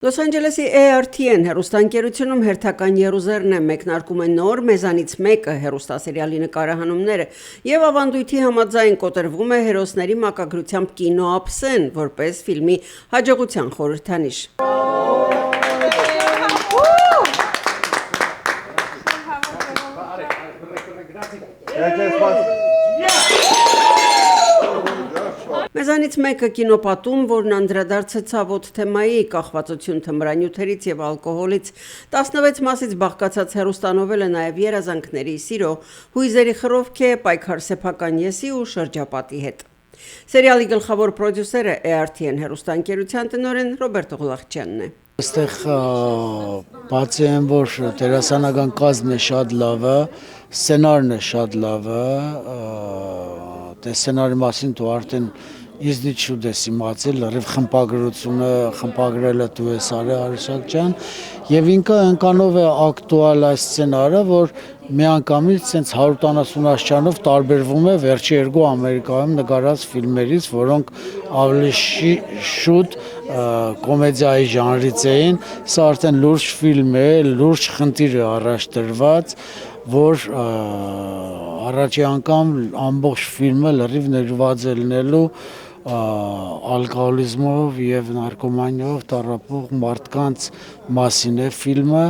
Լոս Անջելեսի ARTN հեռուստաընկերությունում հերթական եռուզեռն է մեկնարկում է նոր մեզանից մեկը հեռուստասերիալի նկարահանումները եւ ավանդույթի համաձայն կոտրվում է հերոսների մակագրությամբ կինոափսեն որպես ֆիլմի հաջողության խորհրդանիշ։ Մեզանից մեկը կինոպատում, որն անդրադարձ է ցավոտ թեմայի կախվածություն թմրանյութերից եւ ալկոհոլից, 16 մասից բաղկացած հեռուստանովելը նաեւ երազանքների, սիրո, հույզերի խռովք է պայքար սեփական եսի ու շրջապատի հետ։ Սերիալի գլխավոր պրոդյուսերը ARTN հեռուստաընկերության տնօրեն Ռոբերտո Ղուլախչյանն է։ Այստեղ բացի այն, որ դերասանական կազմն է շատ լավը, սցենարն է շատ լավը, սցենարի մասին դու արդեն իզնից շուտ ես իմացել, լրիվ խմբագրությունը խմբագրելը դու ես Արշակ ջան, եւ ինքը այնքանով է ակտուալ այս սցենարը, որ միանգամից ցենց 170 աշճանով տարբերվում է վերջի երկու Ամերիկայում նկարած ֆիլմերից, որոնք ավելի շուտ կոմեդիայի ժանրից էին, սա արդեն լուրջ ֆիլմ է, լուրջ խնդիր է առաջ դրված, որ առաջի անգամ ամբողջ ֆիլմը լրիվ ներված է լինելու ալկոհոլիզմով եւ նարկոմանիայով տառապող մարդկանց մասին է ֆիլմը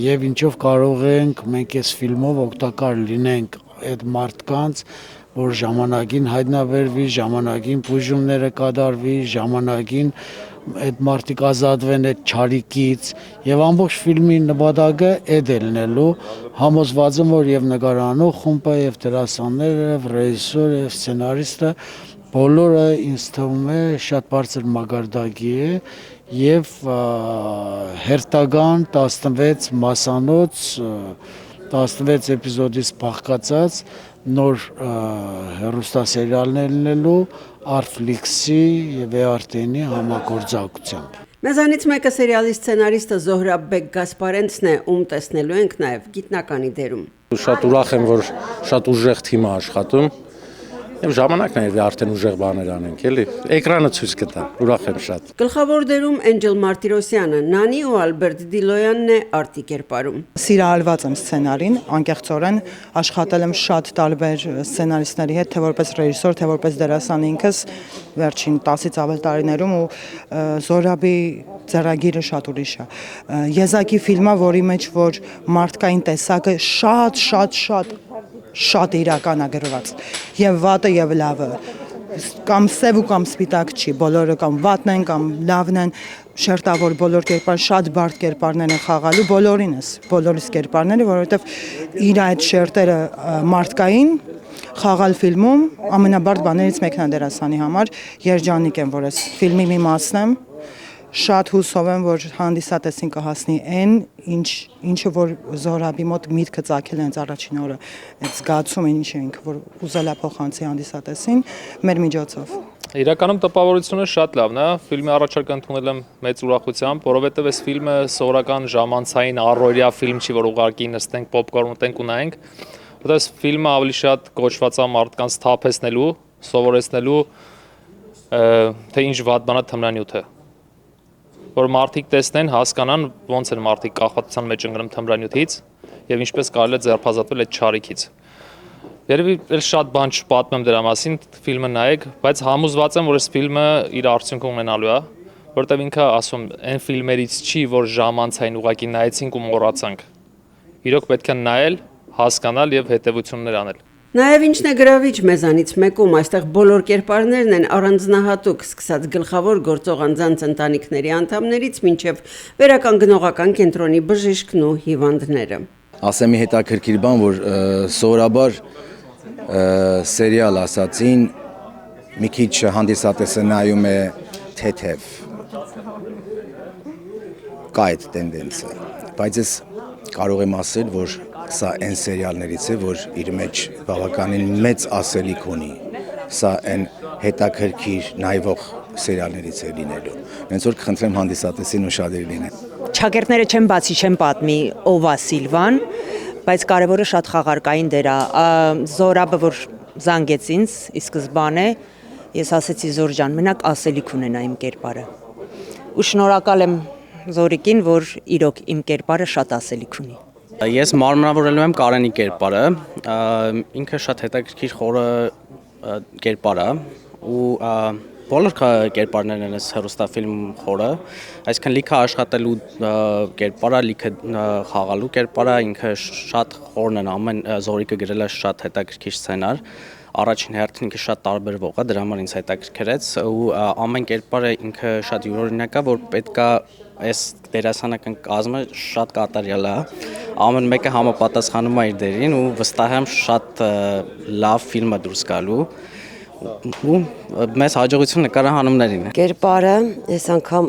եւ ինչով կարող ենք մենք այս ֆիլմով օգտակար լինենք այդ մարդկանց, որ ժամանակին հայտնաբերվի, ժամանակին բուժումները կատարվի, ժամանակին այդ մարդիկ ազատվեն այդ չարիքից եւ ամբողջ ֆիլմի նպատակը այդ է լինելու, համոզված եմ, որ եւ նկարանող խումբը եւ դերասանները, եւ ռեժիսորը, եւ սցենարիստը բոլորը ինձ թվում է շատ բարձր մակարդակի է եւ հերթական 16 մասանոց 16 էպիզոդից բաղկացած նոր հեռուստասերիալներ լինելու Artflix-ի եւ ARTN-ի համագործակցությամբ։ Մեզանից մեկը սերիալի սցենարիստը Զոհրաբ Բեկ Գասպարենցն է, ում տեսնելու ենք նաեւ գիտնականի դերում։ Շատ ուրախ եմ, որ շատ ուժեղ թիմ է աշխատում։ Եվ ժամանակն է արդեն ուժեղ բաներ անենք, էլի։ Էկրանը ցույց կտա, ուրախ եմ շատ։ Գլխավոր դերում Էնջել Մարտիրոսյանը, Նանի ու Ալբերտ Դիլոյանն է արտի կերպարում։ Սիրահարված եմ սցենարին, անկեղծորեն աշխատել եմ շատ տարբեր սցենարիստների հետ, թե որպես ռեժիսոր, թե որպես դերասան ինքս վերջին 10-ից ավել տարիներում ու Զոհրաբի ձեռագիրը շատ ուրիշ է։ Եզակի ֆիլմ է, որի մեջ որ մարդկային տեսակը շատ իրական է գրված, եւ վատը եւ լավը, կամ սև ու կամ սպիտակ չի, բոլորը կամ վատն են, կամ լավն են, շերտավոր բոլոր կերպար, շատ բարդ կերպարներ են խաղալու, բոլորիս կերպարները, որովհետեւ իր այդ շերտերը մարդկային խաղալ ֆիլմում ամենաբարդ բաներից մեկն է դերասանի համար, երջանիկ եմ, որ այս ֆիլմի մի մասն եմ, շատ հուսով եմ, որ հանդիսատեսին կհասնի այն, ինչը որ Զոհրաբի մոտ միտքը ծագել հենց առաջին օրը, այդ զգացումը ինչ ենք, որ ուզել է փոխանցի հանդիսատեսին մեր միջոցով։ Իրականում տպավորությունը շատ լավն է, ֆիլմի առաջարկը ընդունել եմ մեծ ուրախությամբ, որովհետև այս ֆիլմը սովորական ժամանցային առօրյա ֆիլմ չի, որ ուղղակի նստենք, պոպկորն ուտենք ու նայենք, որտեղ այս ֆիլմը ավելի շատ կոչված է մարդկանց թափեցնելու, սովորեցնելու, թե ինչ վատ բան է թմրանյութը, որ մարդիկ տեսնեն, հասկանան ոնց են մարդիկ կախվածության մեջ ընկնում թմրանյութից եւ ինչպես կարելի է ձերբազատվել այդ չարիքից։ Երևի շատ բան չպատմեմ դրա մասին, ֆիլմը նայեք, բայց համոզված եմ, որ այս ֆիլմը իր արդյունքը ունենալու է, որտեղ ինքը ասում այն ֆիլմերից չի, որ ժամանցային ուղակի նայեցինք ու մոռացանք։ Իրոք պետք է նայել, հասկանալ եւ հետեւություններ անել։ Նաև ինչն է գրավիչ մեզանից մեկում, այստեղ բոլոր կերպարներն են առանձնահատուկ, սկսած գլխավոր գործող անձանց ընտանիքների անդամներից մինչև վերականգնողական կենտրոնի բժիշկն ու հիվանդները։ Ասեմ մի հետաքրքիր բան, որ սովորաբար սերիալ ասացին մի քիչ հանդիսատեսը նայում է թեթև, կա այդ տենդենսը, բայց ես կարող եմ ասել, որ սա այն սերիալներից է, որ իր մեջ բավականին մեծ ասելիք ունի, սա այն հետաքրքիր նայվող սերիալներից է լինելու, հենց որ կխնդրեմ հանդիսատեսին ուշադիր լինեն։ Շակերտները չեն բացի, չեն պատմի ով է Սիլվան, բայց կարևորը շատ խաղարկային դեր է, Զոհրաբը որ զանգեց ինձ, ի սկզբանե ես ասեցի Զոր ջան, մենակ ասելիք ունենա իմ կերպարը։ ու շնորհակալ եմ Զորիկին, որ իրոք իմ կերպարը շատ ասելիք ունի։ Ես մարմնավորելու եմ Կարենի կերպարը, ինքը շատ հետաքրքիր խորը կերպար է ու բոլոր կերպարներն են այս հեռուստաֆիլմ խորը, այսինքն լիքը աշխատելու կերպարա, լիքը խաղալու կերպարա, ինքը շատ խորն են, ամեն Զորիկը գրել է շատ հետաքրքիր սցենար, առաջին հերթին ինքը շատ տարբերվող է, դրա համար ինձ հետաքրքրեց ու ամեն կերպարը ինքը շատ յուրօրինակ է, որ պետքա այս դերասանական կազմը շատ կատարյալ է, ամեն մեկը համապատասխանում է իր դերին ու վստահ եմ շատ լավ ֆիլմ է դուրս գալու ու մեծ հաջողություն նկարահանումներին։ Կերպարը այս անգամ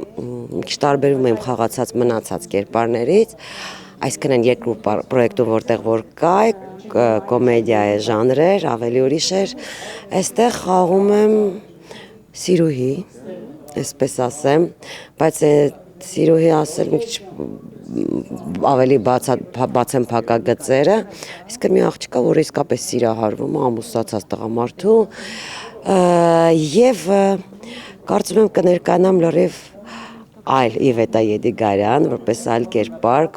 քիչ տարբերվում եմ խաղացած մնացած կերպարներից, այսինքն են երկրորդ պրոյեկտում որտեղ որ կա կոմեդիա է ժանրեր, ավելի ուրիշ էր, այստեղ խաղում եմ սիրուհի, այսպես ասեմ, բայց սիրուհի ասել մի քիչ ավելի բաց են փակագծերը, իսկ մի աղջիկա, որը իսկապես սիրահարվում է ամուսնացած տղամարդու եւ կարծում եմ կներկայանամ լրիվ այլ Իվետա Եդիգարյան, որպես այլ կերպար,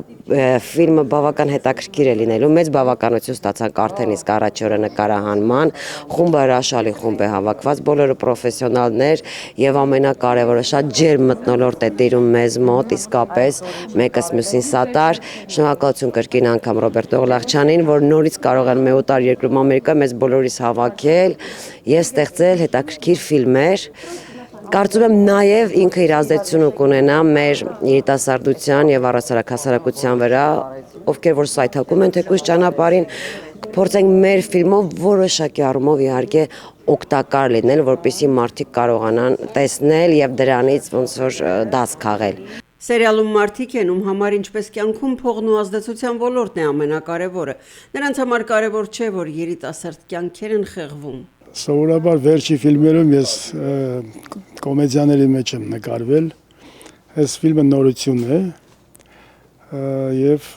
ֆիլմը բավական հետաքրքիր է լինելու, մեծ բավականություն ստացանք արդեն իսկ առաջ օրը նկարահանման, խումբը հրաշալի խումբ է հավաքված, բոլորը պրոֆեսիոնալներ եւ ամենակարևորը շատ ջերմ մթնոլորտ է տիրում մեզ մոտ, իսկապես մեկս մյուսին սատար, շնորհակալություն կրկին անգամ Ռոբերտ Օղլաղչյանին, որ նորից կարող են մեուտար երկրում Ամերիկա մեզ բոլորիս հավաքել եւ ստեղծել հետաքրքիր ֆիլմեր։ Կարծում եմ նաև ինքը իր ազդեցությունը կունենա մեր երիտասարդության եւ առասարակ հասարակության վրա, ովքեր որ սայթակում են թեկուզ ճանապարհին, փորձենք մեր ֆիլմով որոշակի առումով իհարկե օգտակար լինել, որպեսզի մարդիկ կարողանան տեսնել եւ դրանից ոնց որ դաս քաղել։ Սերիալում մարդիկ են, ում համար ինչպես կյանքում փողն ու ազդեցության ոլորտն է ամենակարևորը։ Նրանց համար կարևոր չէ, որ երիտասարդ կյանքեր են խեղվում։ Սովորաբար վերջի ֆիլմերում ես կոմեդիաների մեջ եմ նկարվել, այս ֆիլմը նորություն է և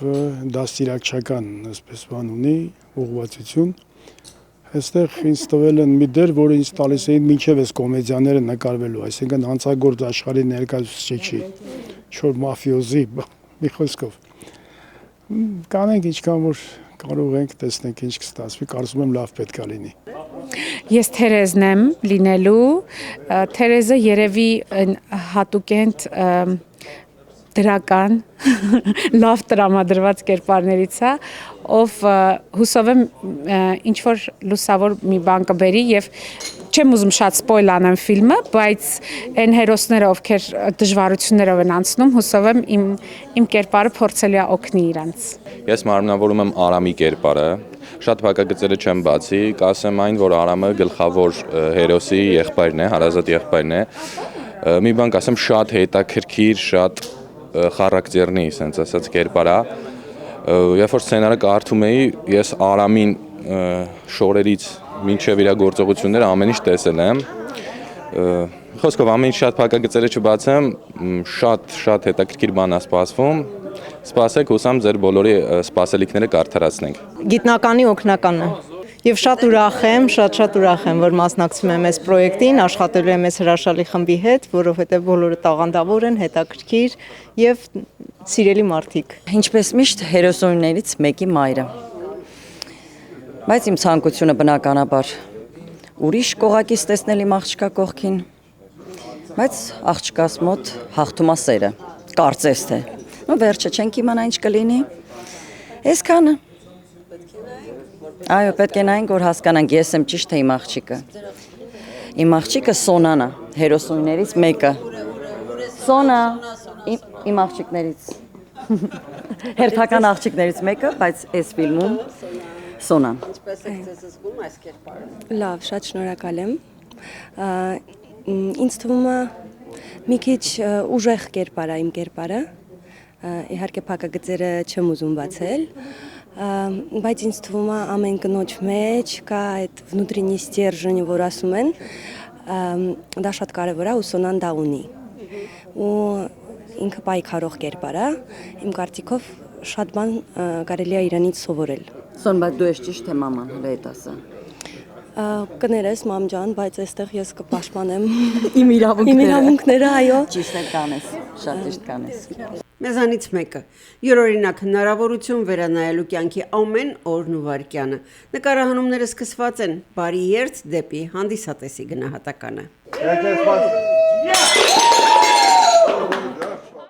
դաստիարակչական այսպես բան ունի, ուղղվածություն, այստեղ ինձ տվել են մի դեր, որը ինձ տալիս էին մինչև այս կոմեդիաները նկարվելու, այսինքն հանցագործ աշխարհի ներկայացուցիչի, չոր մաֆիոզի, մի խոսքով, կանենք ինչքան որ կարող ենք տեսնենք ինչ կստացվի, կարծում եմ լավ պետք է լինի։ Ես Թերեզն եմ լինելու, Թերեզը երևի հատուկենտ դրական, լավ տրամադրված կերպարներից է, ով հուսով եմ ինչ-որ լուսավոր մի բան կբերի և չեմ ուզում շատ սպոյլ անեմ ֆիլմը, բայց այն հերոսները, ովքեր դժվարություններով են անցնում, հուսով եմ իմ կերպարը փորձելու է օգնի իրանց։ Ես մարմնավորում եմ Արամի կերպարը, շատ փակագծերը չեմ բացի, կասեմ այն, որ Արամը գլխավոր հերոսի եղբայրն է, հարազատ եղբայրն է, մի բան կասեմ շատ հետաքրքիր, շատ խառակտերնի, ասենց ասած կերպար է, երբ որ սցենարը կարդում էի, ես Արամին շորերից մինչև իր գործողությունները ամեն ինչ տեսել եմ, խոսքով ամեն ինչ շատ փակագծերը չբացեմ, շատ հետաքրքիր բան է սպասվում, սպասեք, հուսամ ձեր բոլորի սպասելիքները կարդարացնենք։ Գիտնականի օգնականն է։ Եվ շատ ուրախ եմ, շատ ուրախ եմ, որ մասնակցում եմ այս պրոյեկտին, աշխատելու եմ այս հրաշալի խմբի հետ, որովհետև բոլորը տաղանդավոր են, հետաքրքիր եւ սիրելի մարդիկ։ Ինչպես միշտ հերոսուհիներից մեկի մայրը։ Բայց իմ ցանկությունը բնականաբար ուրիշ կողակից տեսնել իմ աղջկա կողքին, բայց աղջկաս մոտ հաղթում է սերը, կարծես թե։ Վերջը չենք իմանա ինչ կլինի։ Այսքանը։ Այո, պետք է նայենք, որ հասկանանք ես եմ ճիշտ թե իմ աղջիկը։ Իմ աղջիկը Սոնան է, հերոսուհիներից մեկը։ Սոնա, իմ աղջիկներից։ Հերթական աղջիկներից մեկը, բայց այս ֆիլմում Սոնան։ Ինչպես եք ձեզ զգում այս կերպարը։ Լավ, շատ շնորհակալ եմ։ Ինձ թվում է մի քիչ ուժեղ կերպար է իմ կերպարը։ Իհարկե փակագծերը չեմ ուզում բացել, բայց ինձ թվում է ամեն կնոջ մեջ կա այդ внутренний стержень, որ ասում են, դա շատ կարևոր է ու Սոնան դա ունի։ Ու ինքը պայքարող կերպար է, իմ կարծիքով շատ բան կարելի է իրանից սովորել։ Սոն, բայց դու ես ճիշտ թե մաման, հələ այդ ասա։ Կներես մամ ջան, բայց այստեղ ես կպաշտպանեմ իմ իրավունքները, այո։ Ճիշտ է կանես։ Շատ ճիշտ կանես։ Մեզանից մեկը յուրօրինակ հնարավորություն վերանայելու կյանքի ամեն օրն ու վայրկյանը։ Նկարահանումները սկսված են բարի երթ դեպի հանդիսատեսի գնահատականը։